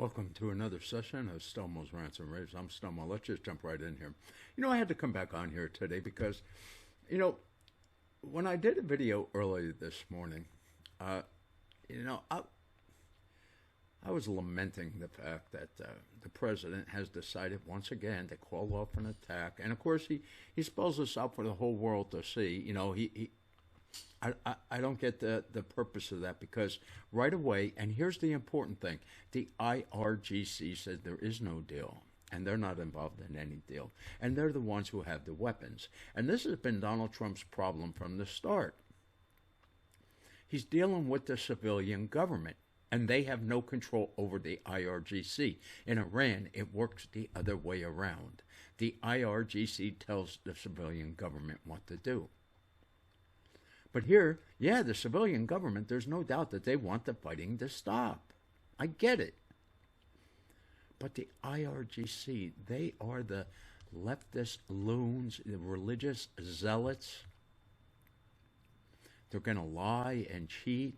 Welcome to another session of Stelmo's Rants and Raves. I'm Stelmo. Let's just jump right in here. I had to come back on here today because, when I did a video earlier this morning, uh, you know, I, I was lamenting the fact that the president has decided once again to call off an attack. And of course, he spells this out for the whole world to see. I don't get the purpose of that because right away, and here's the important thing, the IRGC said there is no deal and they're not involved in any deal. And they're the ones who have the weapons. And this has been Donald Trump's problem from the start. He's dealing with the civilian government and they have no control over the IRGC. In Iran, it works the other way around. The IRGC tells the civilian government what to do. But here, yeah, the civilian government, there's no doubt that they want the fighting to stop. I get it. But the IRGC, they are the leftist loons, the religious zealots. They're going to lie and cheat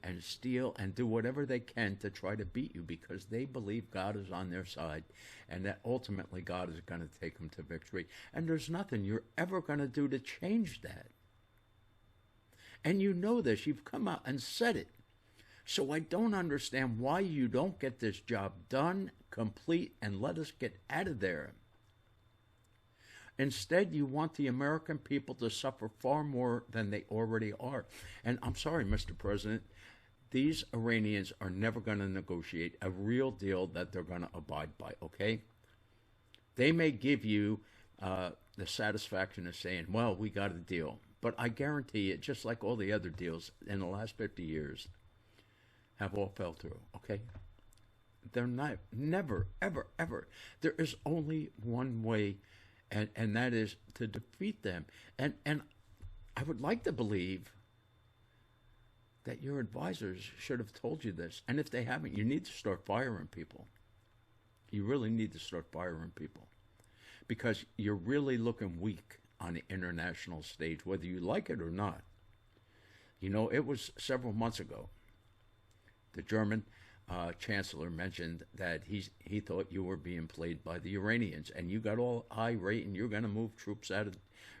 and steal and do whatever they can to try to beat you because they believe God is on their side and that ultimately God is going to take them to victory. And there's nothing you're ever going to do to change that. And you know this. You've come out and said it. So I don't understand why you don't get this job done, complete, and let us get out of there. Instead, you want the American people to suffer far more than they already are. And I'm sorry, Mr. President, these Iranians are never going to negotiate a real deal that they're going to abide by, okay? They may give you the satisfaction of saying, well, we got a deal. But I guarantee it, just like all the other deals in the last 50 years, have all fell through, okay? They're not, never, ever, ever. There is only one way, and that is to defeat them. And I would like to believe that your advisors should have told you this. And if they haven't, you need to start firing people. You really need to start firing people. Because you're really looking weak on the international stage, whether you like it or not. It was several months ago. The German chancellor mentioned that he thought you were being played by the Iranians, and you got all irate, and you're going to move troops out of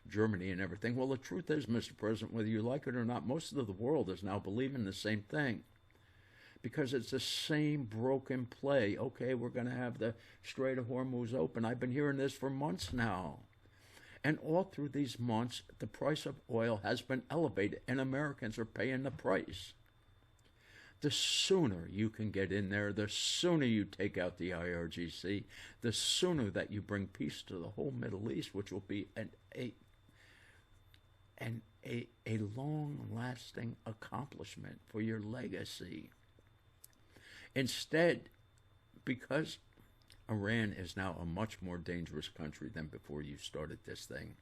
Germany and everything. Well, the truth is, Mr. President, whether you like it or not, most of the world is now believing the same thing. Because it's the same broken play. Okay, we're going to have the Strait of Hormuz open. I've been hearing this for months now. And all through these months, the price of oil has been elevated, and Americans are paying the price. The sooner you can get in there, the sooner you take out the IRGC, the sooner that you bring peace to the whole Middle East, which will be a long-lasting accomplishment for your legacy. Instead, because Iran is now a much more dangerous country than before you started this thing,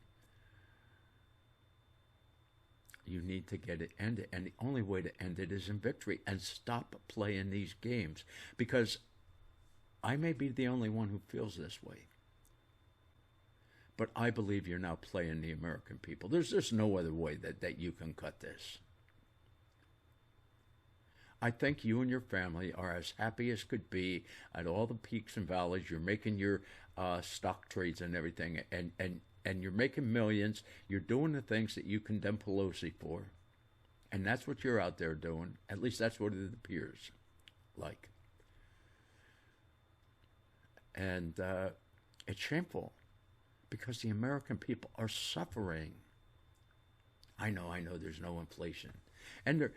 you need to get it ended. And the only way to end it is in victory and stop playing these games. Because I may be the only one who feels this way. But I believe you're now playing the American people. There's just no other way that you can cut this. I think you and your family are as happy as could be at all the peaks and valleys. You're making your stock trades and everything, and you're making millions. You're doing the things that you condemn Pelosi for, and that's what you're out there doing. At least that's what it appears like. And it's shameful because the American people are suffering. I know there's no inflation. And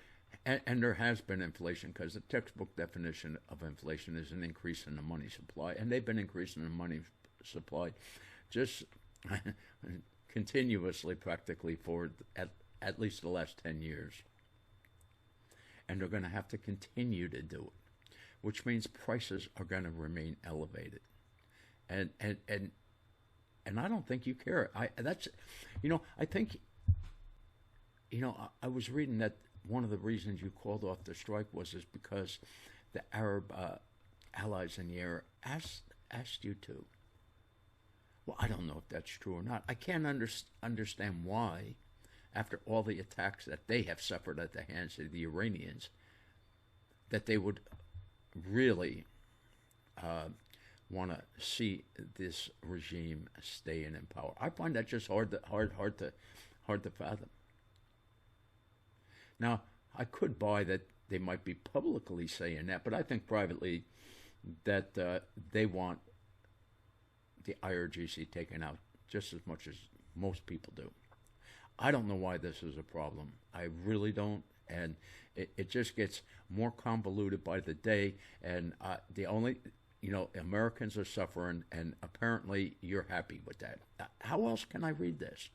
there has been inflation because the textbook definition of inflation is an increase in the money supply. And they've been increasing the money supply just continuously practically for at least the last 10 years. And they're going to have to continue to do it, which means prices are going to remain elevated. And I don't think you care. I think, I was reading that one of the reasons you called off the strike was because the Arab allies in the area asked you to. Well, I don't know if that's true or not. I can't understand why, after all the attacks that they have suffered at the hands of the Iranians, that they would really want to see this regime stay in power. I find that just hard to fathom. Now, I could buy that they might be publicly saying that, but I think privately that they want the IRGC taken out just as much as most people do. I don't know why this is a problem. I really don't. And it just gets more convoluted by the day. And the only, Americans are suffering, and apparently you're happy with that. How else can I read this?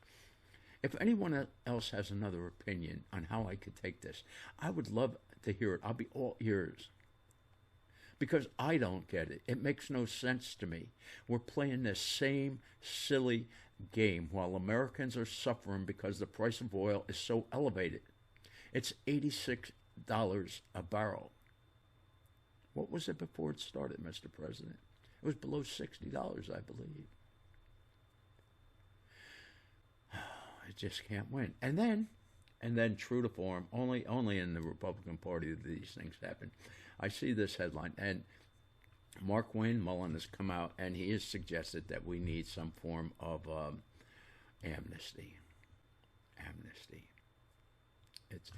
If anyone else has another opinion on how I could take this, I would love to hear it. I'll be all ears. Because I don't get it. It makes no sense to me. We're playing this same silly game while Americans are suffering because the price of oil is so elevated. It's $86 a barrel. What was it before it started, Mr. President? It was below $60, I believe. It just can't win. And then, true to form, only in the Republican Party do these things happen. I see this headline, and Mark Wayne Mullen has come out, and he has suggested that we need some form of amnesty. It's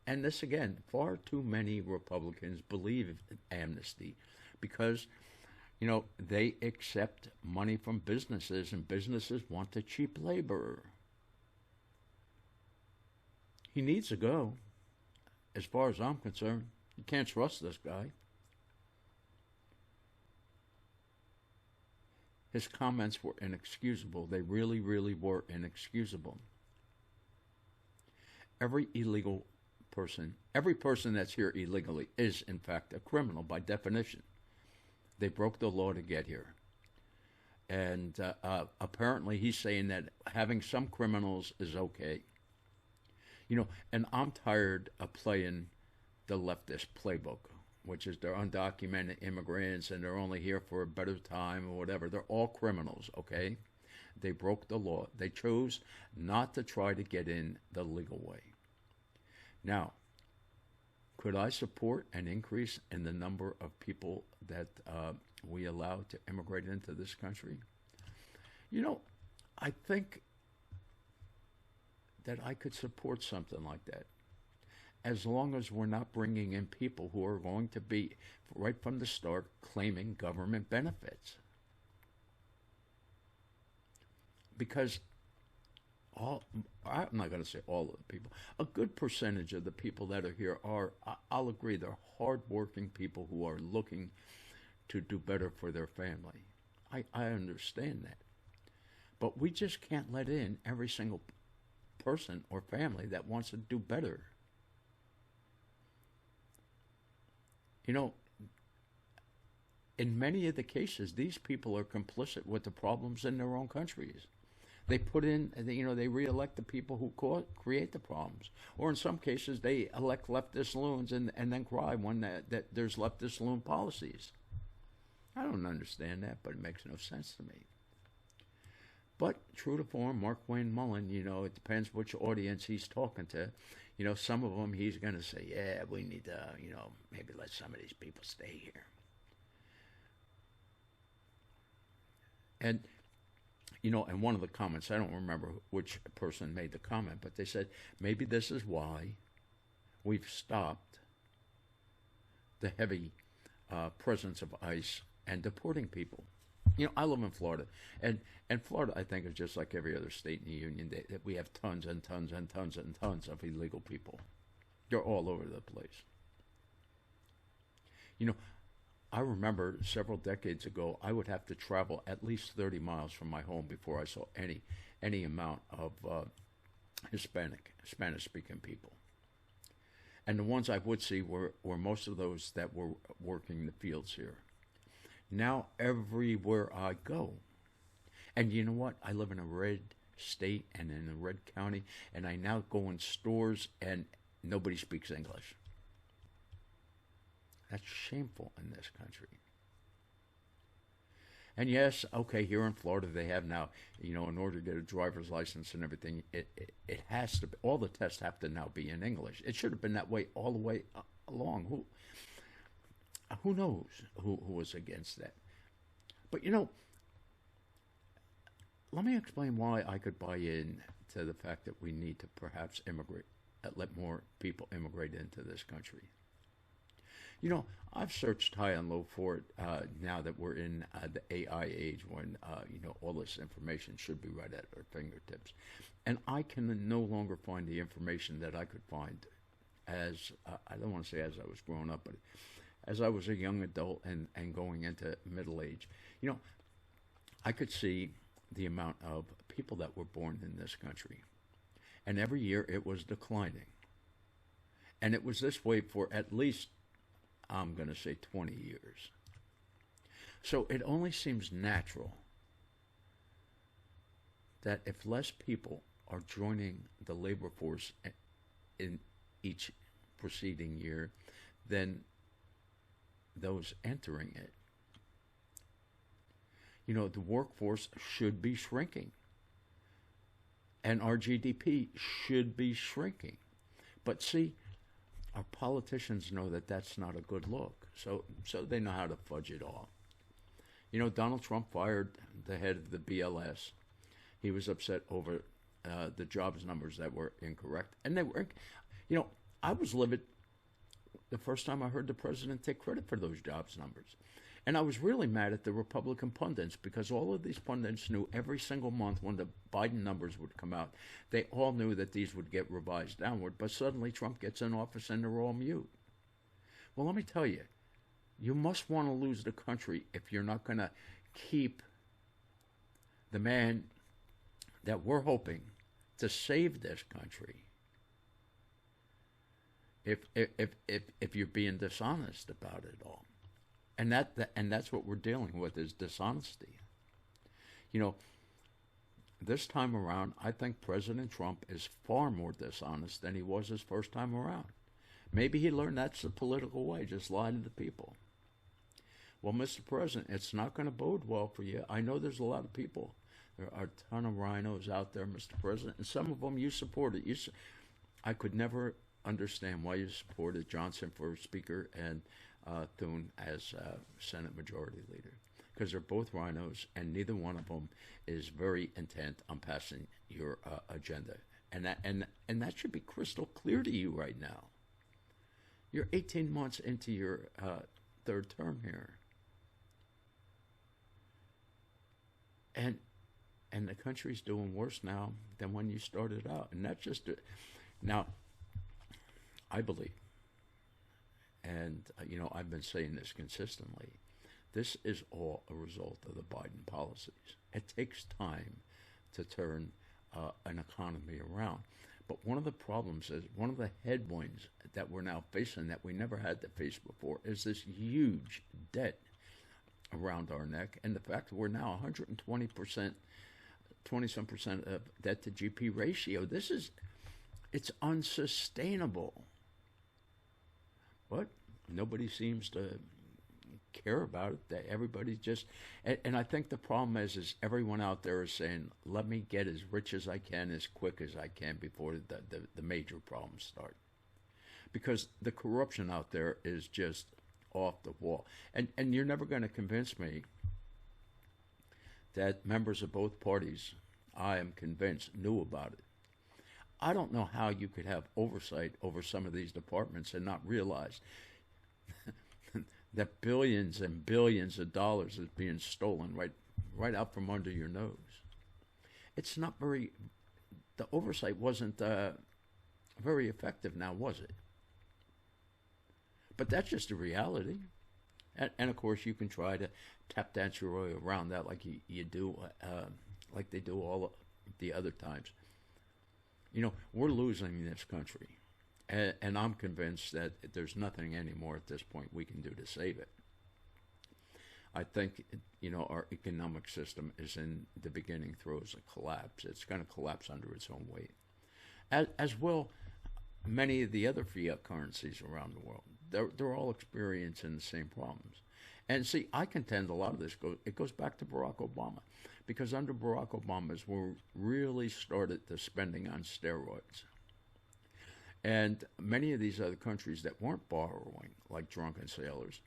and this again, far too many Republicans believe in amnesty because, they accept money from businesses, and businesses want the cheap labor. He needs to go, as far as I'm concerned. You can't trust this guy. His comments were inexcusable. They really, really were inexcusable. Every person that's here illegally is, in fact, a criminal by definition. They broke the law to get here. And apparently he's saying that having some criminals is okay. And I'm tired of playing the leftist playbook, which is they're undocumented immigrants and they're only here for a better time or whatever. They're all criminals, okay? They broke the law. They chose not to try to get in the legal way. Now, could I support an increase in the number of people that we allow to immigrate into this country? I think that I could support something like that, as long as we're not bringing in people who are going to be, right from the start, claiming government benefits. Because I'm not going to say all of the people, a good percentage of the people that are here are, I'll agree, they're hardworking people who are looking to do better for their family. I understand that. But we just can't let in every single person or family that wants to do better. In many of the cases, these people are complicit with the problems in their own countries. They put in, they re-elect the people who create the problems. Or in some cases, they elect leftist loons and then cry when that there's leftist loon policies. I don't understand that, but it makes no sense to me. But true to form, Mark Wayne Mullen, it depends which audience he's talking to. Some of them he's going to say, yeah, we need to, maybe let some of these people stay here. And, and one of the comments, I don't remember which person made the comment, but they said, maybe this is why we've stopped the heavy presence of ICE and deporting people. I live in Florida, and Florida, I think, is just like every other state in the union. That we have tons and tons and tons and tons of illegal people. They're all over the place. I remember several decades ago, I would have to travel at least 30 miles from my home before I saw any amount of Spanish-speaking people. And the ones I would see were most of those that were working the fields here. Now everywhere I go, and you know what? I live in a red state and in a red county, and I now go in stores and nobody speaks English. That's shameful in this country. And yes, okay, here in Florida they have now, in order to get a driver's license and everything, it has to be, all the tests have to now be in English. It should have been that way all the way along. who knows who was against that? But let me explain why I could buy in to the fact that we need to perhaps immigrate, let more people immigrate into this country. I've searched high and low for it now that we're in the AI age when, all this information should be right at our fingertips. And I can no longer find the information that I could find as, I don't want to say as I was growing up, but as I was a young adult and going into middle age. I could see the amount of people that were born in this country. And every year it was declining. And it was this way for at least, I'm going to say, 20 years. So it only seems natural that if less people are joining the labor force in each preceding year than those entering it, the workforce should be shrinking. And our GDP should be shrinking. But see, our politicians know that that's not a good look. So they know how to fudge it all. Donald Trump fired the head of the BLS. He was upset over the jobs numbers that were incorrect. And they were, I was livid the first time I heard the president take credit for those jobs numbers. And I was really mad at the Republican pundits because all of these pundits knew every single month when the Biden numbers would come out, they all knew that these would get revised downward. But suddenly Trump gets in office and they're all mute. Well, let me tell you, you must want to lose the country if you're not going to keep the man that we're hoping to save this country. If you're being dishonest about it all. And that's what we're dealing with is dishonesty. This time around, I think President Trump is far more dishonest than he was his first time around. Maybe he learned that's the political way, just lie to the people. Well, Mr. President, it's not going to bode well for you. I know there's a lot of people. There are a ton of rhinos out there, Mr. President, and some of them you supported. I could never understand why you supported Johnson for Speaker and Thune as Senate Majority Leader, because they're both rhinos, and neither one of them is very intent on passing your agenda, and that should be crystal clear to you right now. You're 18 months into your third term here, and the country's doing worse now than when you started out, and that's just now. I believe. And, I've been saying this consistently. This is all a result of the Biden policies. It takes time to turn an economy around. But one of the problems is, one of the headwinds that we're now facing that we never had to face before is this huge debt around our neck. And the fact that we're now 120%, 20-some percent of debt to GP ratio. It's unsustainable. But nobody seems to care about it. That everybody's just, and I think the problem is everyone out there is saying, let me get as rich as I can, as quick as I can before the major problems start. Because the corruption out there is just off the wall. And you're never going to convince me that members of both parties, I am convinced, knew about it. I don't know how you could have oversight over some of these departments and not realize that billions and billions of dollars is being stolen right out from under your nose. It's not the oversight wasn't very effective now, was it? But that's just a reality. And of course, you can try to tap dance your way around that like you do, like they do all the other times. We're losing this country, and I'm convinced that there's nothing anymore at this point we can do to save it. I think, our economic system is in the beginning throes of collapse. It's going to collapse under its own weight. As will many of the other fiat currencies around the world. They're all experiencing the same problems. And see, I contend a lot of this goes back to Barack Obama. Because under Barack Obama is where we really started the spending on steroids. And many of these other countries that weren't borrowing, like drunken sailors,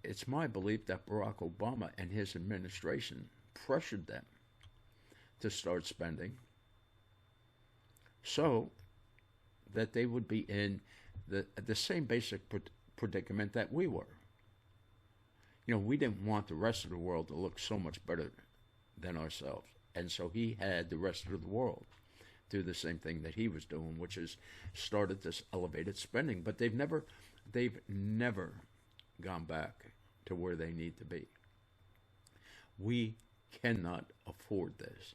It's my belief that Barack Obama and his administration pressured them to start spending so that they would be in the same basic predicament that we were. You know, we didn't want the rest of the world to look so much better than ourselves. And so he had the rest of the world do the same thing that he was doing, which is started this elevated spending. But they've never gone back to where they need to be. We cannot afford this.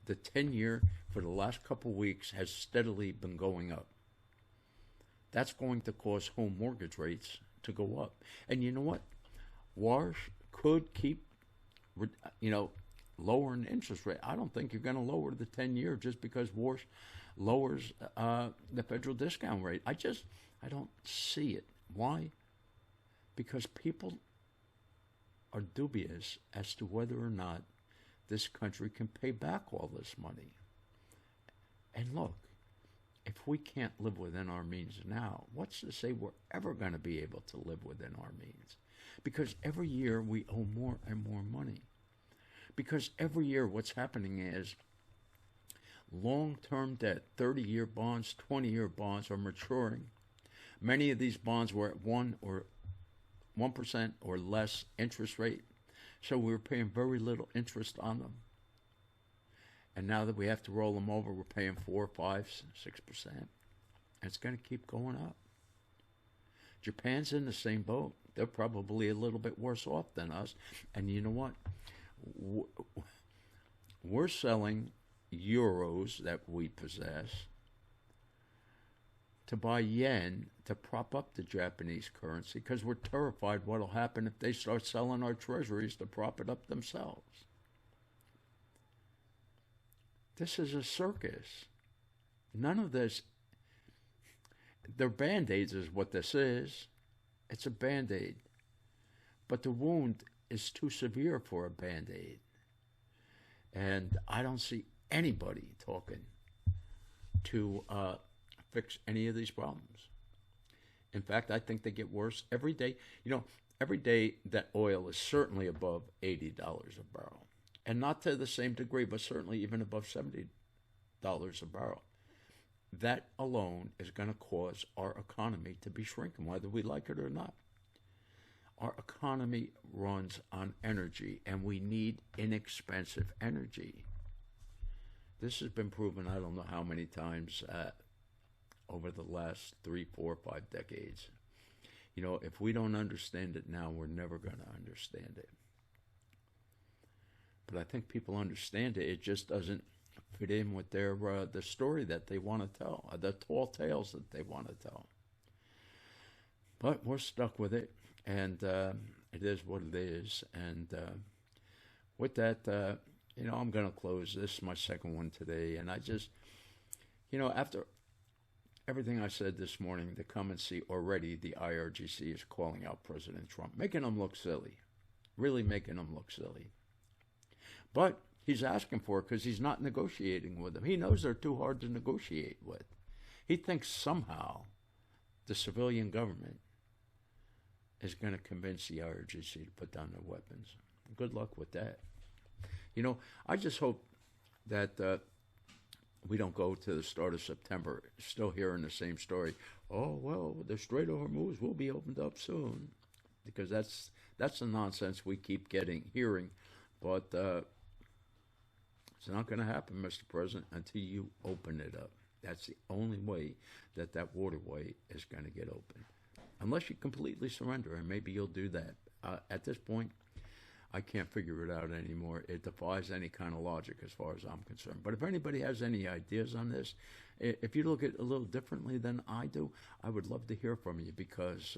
The 10-year for the last couple of weeks has steadily been going up. That's going to cause home mortgage rates to go up. And you know what? Warsh could keep, lowering interest rate. I don't think you're going to lower the 10-year just because Warsh lowers the federal discount rate. I don't see it. Why? Because people are dubious as to whether or not this country can pay back all this money. And look, if we can't live within our means now, what's to say we're ever going to be able to live within our means? Because every year we owe more and more money. Because every year what's happening is long-term debt, 30-year bonds, 20-year bonds are maturing. Many of these bonds were at 1% or less interest rate. So we were paying very little interest on them. And now that we have to roll them over, we're paying 4, 5, 6%. And it's going to keep going up. Japan's in the same boat. They're probably a little bit worse off than us. And you know what? We're selling euros that we possess to buy yen to prop up the Japanese currency because we're terrified what will happen if they start selling our treasuries to prop it up themselves. This is a circus. None of this, they're Band-Aids is what this is. It's a Band-Aid. But the wound is too severe for a Band-Aid. And I don't see anybody talking to fix any of these problems. In fact, I think they get worse every day. You know, every day that oil is certainly above $80 a barrel. And not to the same degree, but certainly even above $70 a barrel. That alone is going to cause our economy to be shrinking, whether we like it or not. Our economy runs on energy, and we need inexpensive energy. This has been proven I don't know how many times over the last 3, 4, 5 decades. You know, if we don't understand it now, we're never going to understand it. But I think people understand it. It just doesn't fit in with their the story that they want to tell, the tall tales that they want to tell. But we're stuck with it, and it is what it is. And with that, I'm going to close. This is my second one today, and I just, after everything I said this morning, to come and see already the IRGC is calling out President Trump, making him look silly, really making him look silly. But he's asking for it because he's not negotiating with them. He knows they're too hard to negotiate with. He thinks somehow the civilian government is going to convince the IRGC to put down their weapons. Good luck with that. I just hope that we don't go to the start of September still hearing the same story. Oh, well, the Strait of Hormuz will be opened up soon. Because that's the nonsense we keep hearing. But it's not going to happen, Mr. President, until you open it up. That's the only way that waterway is going to get open. Unless you completely surrender, and maybe you'll do that. At this point, I can't figure it out anymore. It defies any kind of logic as far as I'm concerned. But if anybody has any ideas on this, if you look at it a little differently than I do, I would love to hear from you because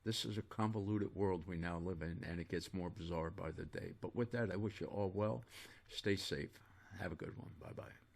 this is a convoluted world we now live in, and it gets more bizarre by the day. But with that, I wish you all well. Stay safe. Have a good one. Bye-bye.